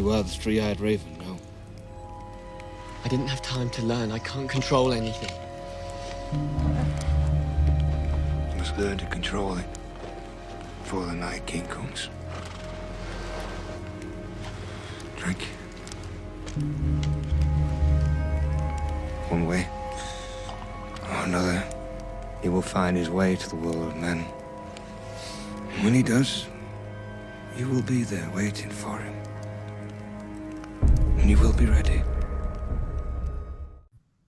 You are the three-eyed raven, no? I didn't have time to learn. I can't control anything. You must learn to control it before the Night King comes. Drink. One way or another, he will find his way to the world of men. And when he does, you will be there waiting for him. And you will be ready.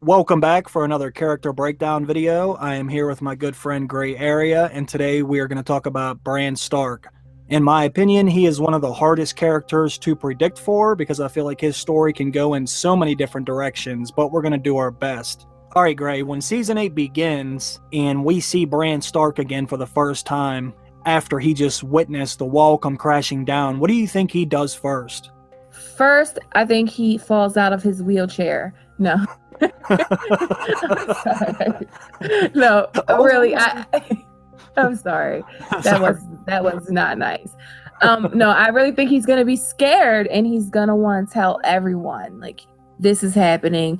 Welcome back for another character breakdown video. I am here with my good friend GrayArea, and today we are going to talk about Bran Stark. In my opinion, he is one of the hardest characters to predict for because I feel like his story can go in so many different directions, but we're going to do our best. Alright, Gray, when Season 8 begins and we see Bran Stark again for the first time after he just witnessed the wall come crashing down, what do you think he does first? First, I think he falls out of his wheelchair. No. Sorry. No, really, I'm sorry. That was not nice. No, I really think he's gonna be scared and he's gonna want to tell everyone, like, this is happening.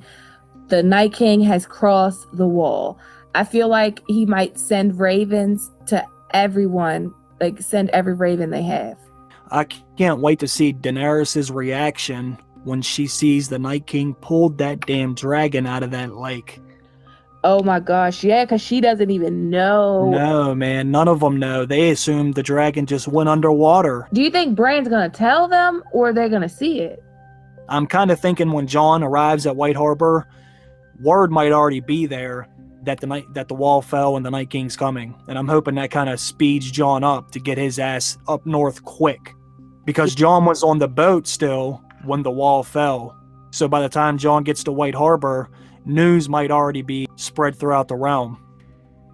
The Night King has crossed the wall. I feel like he might send ravens to everyone, like send every raven they have. I can't wait to see Daenerys' reaction when she sees the Night King pulled that damn dragon out of that lake. Oh my gosh, yeah, because she doesn't even know. No, man, none of them know. They assume the dragon just went underwater. Do you think Bran's gonna tell them or they're gonna see it? I'm kind of thinking when Jon arrives at White Harbor, word might already be there that the wall fell and the Night King's coming. And I'm hoping that kind of speeds Jon up to get his ass up north quick. Because Jon was on the boat still when the wall fell. So by the time Jon gets to White Harbor, news might already be spread throughout the realm.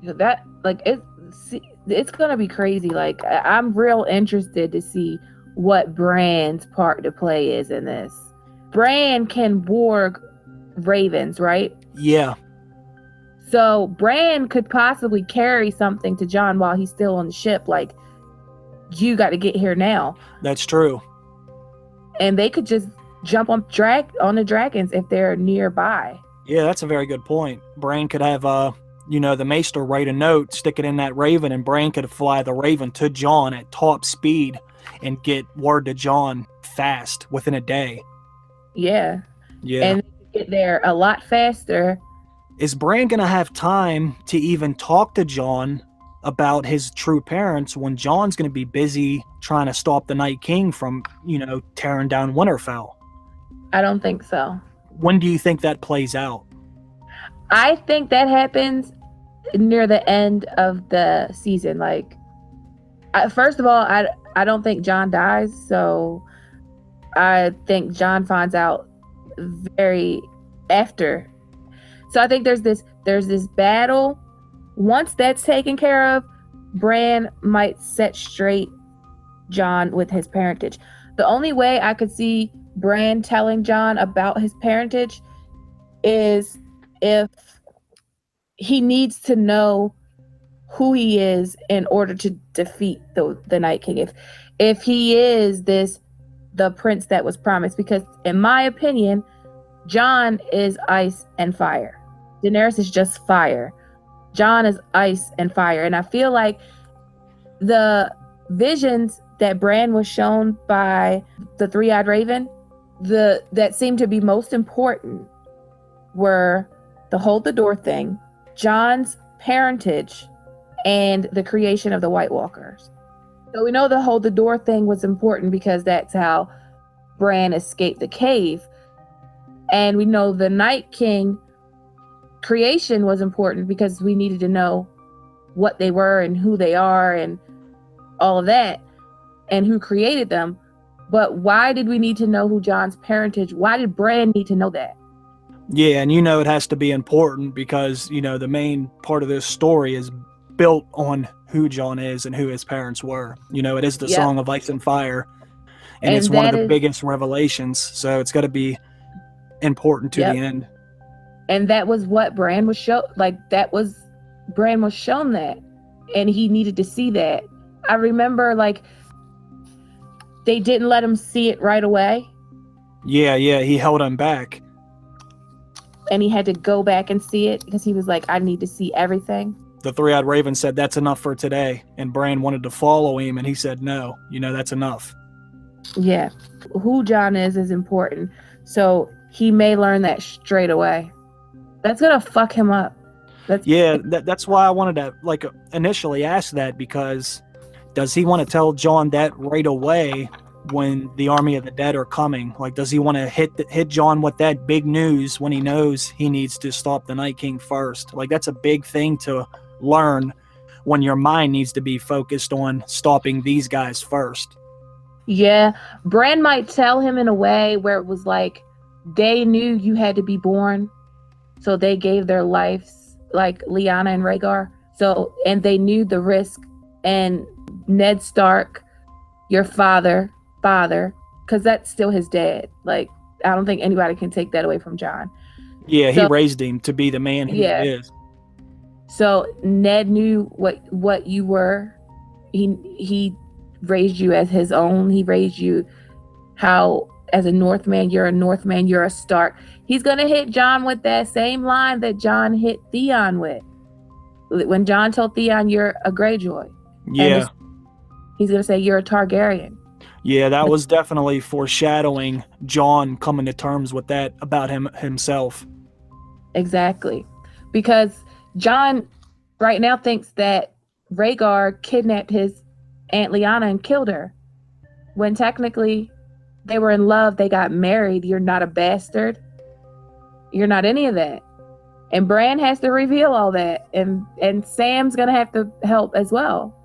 That, like, it's gonna be crazy. Like, I'm real interested to see what Bran's part to play is in this. Bran can warg ravens, right? Yeah. So Bran could possibly carry something to Jon while he's still on the ship, like, you got to get here now. That's true. And they could just jump on the dragons if they're nearby. Yeah, that's a very good point. Bran could have, the Maester write a note, stick it in that raven, and Bran could fly the raven to Jon at top speed and get word to Jon fast within a day. Yeah. Yeah. And get there a lot faster. Is Bran going to have time to even talk to Jon about his true parents when Jon's going to be busy trying to stop the Night King from, tearing down Winterfell? I don't think so. When do you think that plays out? I think that happens near the end of the season. Like, first of all, I don't think Jon dies, so I think Jon finds out very after. So I think there's this battle. Once that's taken care of, Bran might set straight Jon with his parentage. The only way I could see Bran telling Jon about his parentage is if he needs to know who he is in order to defeat the Night King. If he is the prince that was promised, because in my opinion, Jon is ice and fire. Daenerys is just fire. Jon is ice and fire. And I feel like the visions that Bran was shown by the three-eyed raven, that seemed to be most important were the hold the door thing, Jon's parentage, and the creation of the White Walkers. So we know the hold the door thing was important because that's how Bran escaped the cave. And we know the Night King creation was important because we needed to know what they were and who they are and all of that and who created them. But why did we need to know who Jon's parentage? Why did Bran need to know that? Yeah, and it has to be important because, the main part of this story is built on who Jon is and who his parents were. It is the Song of Ice and Fire, and it's one of the biggest revelations, so it's got to be important to the end. And that was what Bran was shown. Bran was shown that, and he needed to see that. I remember, they didn't let him see it right away. Yeah, he held him back. And he had to go back and see it because he was like, I need to see everything. The three-eyed raven said, that's enough for today. And Bran wanted to follow him, and he said, no, that's enough. Yeah. Who Jon is important. So he may learn that straight away. That's going to fuck him up. That's why I wanted to initially ask that, because does he want to tell Jon that right away when the army of the dead are coming? Like, does he want to hit Jon with that big news when he knows he needs to stop the Night King first? Like, that's a big thing to learn when your mind needs to be focused on stopping these guys first. Yeah, Bran might tell him in a way where it was like, they knew you had to be born, so they gave their lives, like Lyanna and Rhaegar. So, and they knew the risk. And Ned Stark, your father, because that's still his dad. Like, I don't think anybody can take that away from Jon. Yeah, he raised him to be the man he is. So Ned knew what you were. He raised you as his own. He raised you how, as a Northman, you're a Northman, you're a Stark. He's gonna hit Jon with that same line that Jon hit Theon with. When Jon told Theon, you're a Greyjoy. Yeah. He's gonna say you're a Targaryen. Yeah, that was definitely foreshadowing Jon coming to terms with that about himself. Exactly. Because Jon right now thinks that Rhaegar kidnapped his Aunt Lyanna and killed her. When technically they were in love, they got married. You're not a bastard. You're not any of that. And Bran has to reveal all that. And Sam's going to have to help as well.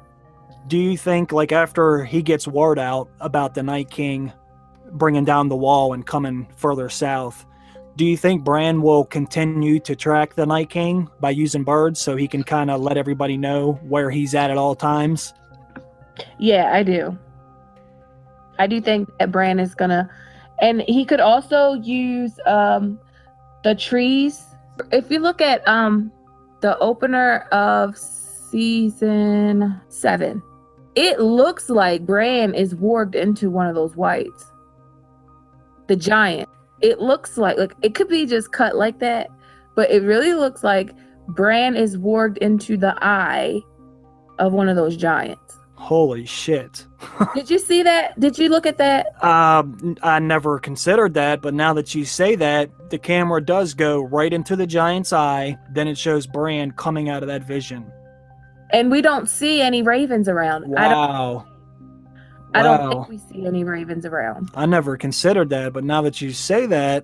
Do you think, like, after he gets word out about the Night King bringing down the wall and coming further south, do you think Bran will continue to track the Night King by using birds so he can kind of let everybody know where he's at all times? Yeah, I do. I do think that Bran is gonna, and he could also use the trees. If you look at the opener of season 7, it looks like Bran is warged into one of those whites. The giant. It looks like it could be just cut like that, but it really looks like Bran is warged into the eye of one of those giants. Holy shit. Did you see that? Did you look at that? I never considered that, but now that you say that, the camera does go right into the giant's eye, then it shows Bran coming out of that vision. And we don't see any ravens around. Wow. I don't think we see any ravens around. I never considered that, but now that you say that,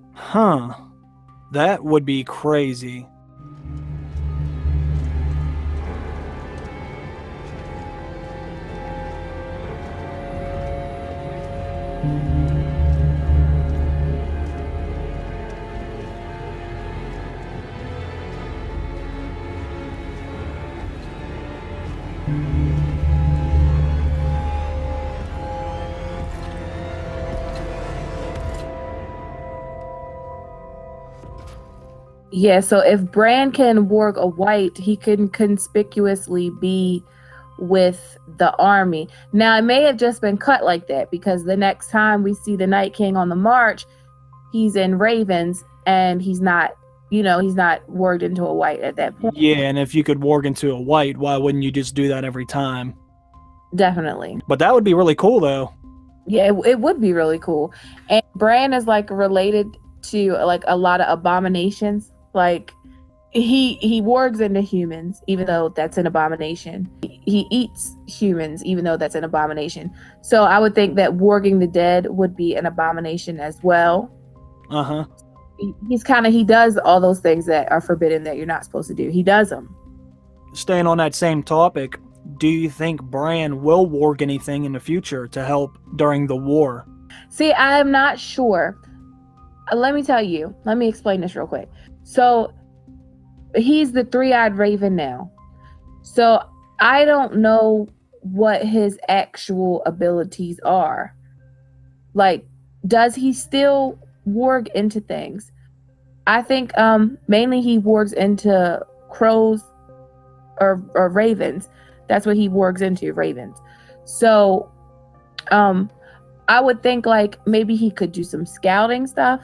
that would be crazy. Yeah, so if Bran can warg a white, he can conspicuously be with the army. Now, it may have just been cut like that because the next time we see the Night King on the march, he's in ravens and he's not warged into a white at that point. Yeah, and if you could warg into a white, why wouldn't you just do that every time? Definitely. But that would be really cool, though. Yeah, it would be really cool. And Bran is related to a lot of abominations. He wargs into humans, even though that's an abomination. He eats humans, even though that's an abomination. So I would think that warging the dead would be an abomination as well. Uh-huh. He does all those things that are forbidden that you're not supposed to do. He does them. Staying on that same topic, do you think Bran will warg anything in the future to help during the war? See, I am not sure. Let me tell you. Let me explain this real quick. So he's the three-eyed raven now. So I don't know what his actual abilities are. Does he still warg into things? I think mainly he wargs into crows or ravens. That's what he wargs into, ravens. So I would think like maybe he could do some scouting stuff.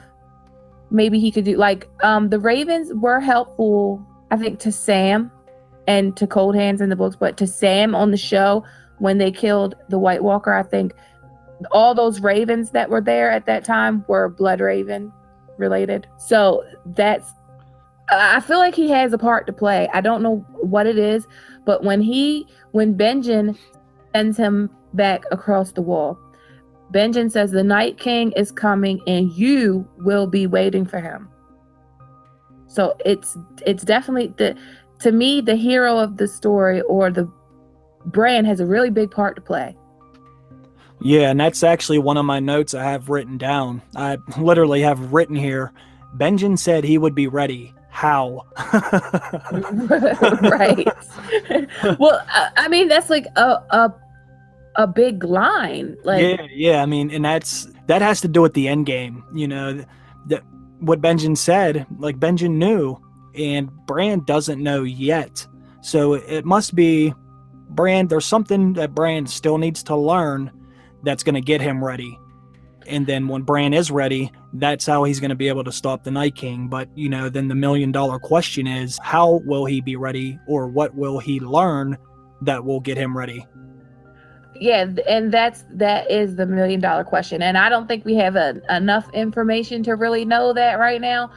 Maybe he could do like the Ravens were helpful, I think, to Sam and to Cold Hands in the books, but to Sam on the show when they killed the White Walker, I think all those ravens that were there at that time were Blood Raven related. So that's, I feel like he has a part to play. I don't know what it is, but when Benjen sends him back across the wall, Benjen says the Night King is coming and you will be waiting for him. So it's definitely to me, the hero of the story, or the Bran, has a really big part to play. Yeah, and that's actually one of my notes I have written down. I literally have written here, Benjen said he would be ready. How? Right. Well, I mean, that's like a big line. Like, yeah. I mean, and that has to do with the end game. You know, that what Benjen said, like Benjen knew, and Bran doesn't know yet. So it must be Bran. There's something that Bran still needs to learn that's going to get him ready. And then when Bran is ready, that's how he's going to be able to stop the Night King. But, you know, then the $1 million question is, how will he be ready, or what will he learn that will get him ready? Yeah, and that is the $1 million question. And I don't think we have enough information to really know that right now.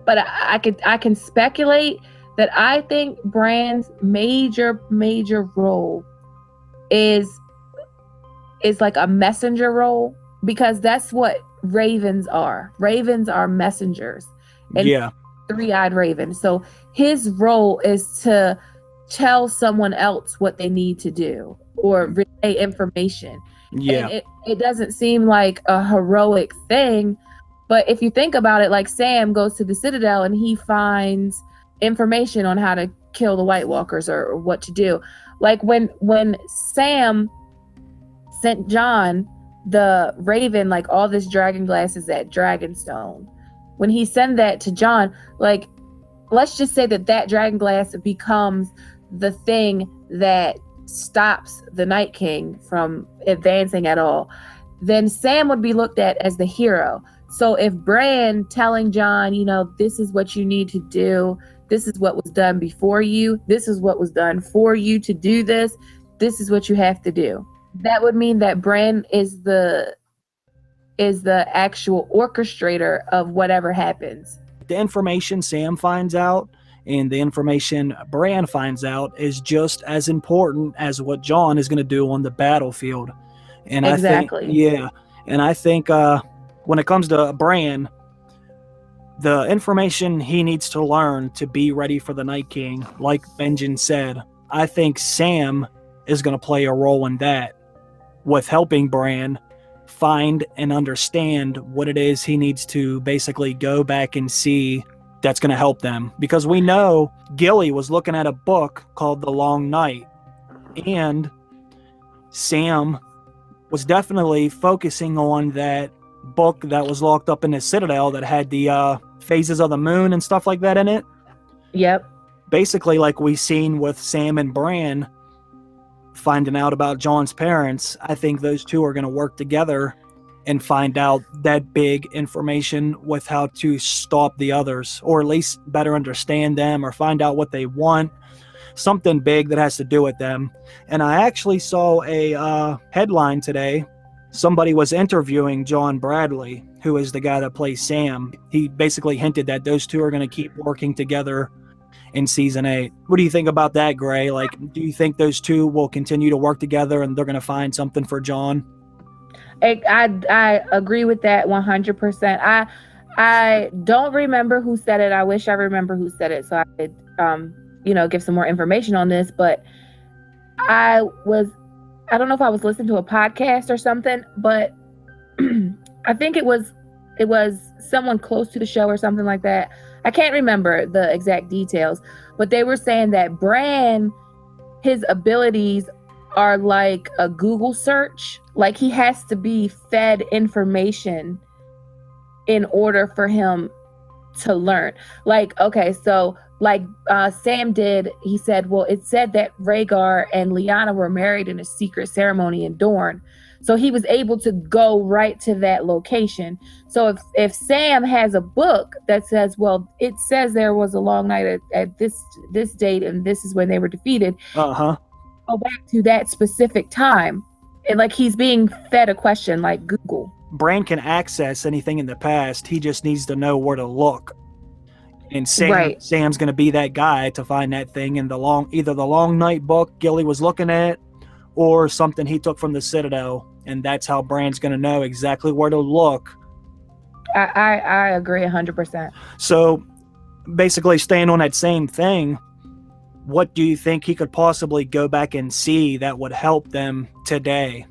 But I can speculate that I think Bran's major role is like a messenger role, because that's what ravens are. Ravens are messengers. And yeah, three-eyed raven. So his role is to tell someone else what they need to do or relay information. Yeah. And it doesn't seem like a heroic thing, but if you think about it, like Sam goes to the Citadel and he finds information on how to kill the White Walkers or what to do. Like when Sam sent Jon the Raven, like all this dragon glasses at Dragonstone, when he sent that to Jon, like, let's just say that dragon glass becomes the thing that stops the Night King from advancing at all, then Sam would be looked at as the hero. So if Bran telling Jon, you know, this is what you need to do, this is what was done before you, this is what was done for you to do this is what you have to do, that would mean that Bran is the actual orchestrator of whatever happens. The information Sam finds out and the information Bran finds out is just as important as what Jon is going to do on the battlefield. And exactly. I think when it comes to Bran, the information he needs to learn to be ready for the Night King, like Benjen said, I think Sam is going to play a role in that, with helping Bran find and understand what it is he needs to basically go back and see that's going to help them. Because we know Gilly was looking at a book called The Long Night, and Sam was definitely focusing on that book that was locked up in the Citadel that had the phases of the moon and stuff like that in it. Yep. Basically, like we seen with Sam and Bran finding out about Jon's parents, I think those two are going to work together and find out that big information with how to stop the others, or at least better understand them, or find out what they want, something big that has to do with them. And I actually saw a headline today. Somebody was interviewing John Bradley, who is the guy that plays Sam. He basically hinted that those two are going to keep working together in season 8. What do you think about that, Gray? Like, do you think those two will continue to work together and they're going to find something for Jon? I agree with that 100%. I don't remember who said it. I wish I remember who said it so I could give some more information on this, but I don't know if I was listening to a podcast or something, but I think it was someone close to the show or something like that. I can't remember the exact details, but they were saying that Bran, his abilities are like a Google search. Like, he has to be fed information in order for him to learn. Like, okay, so like Sam did. He said, well, it said that Rhaegar and Lyanna were married in a secret ceremony in Dorne. So he was able to go right to that location. So if Sam has a book that says, well, it says there was a long night at this date and this is when they were defeated. Uh-huh. Go back to that specific time. And like he's being fed a question like Google. Bran can access anything in the past. He just needs to know where to look. And Sam's going to be that guy to find that thing in either the Long Night book Gilly was looking at, or something he took from the Citadel, and that's how Bran's going to know exactly where to look. I agree 100%. So, basically, staying on that same thing, what do you think he could possibly go back and see that would help them today?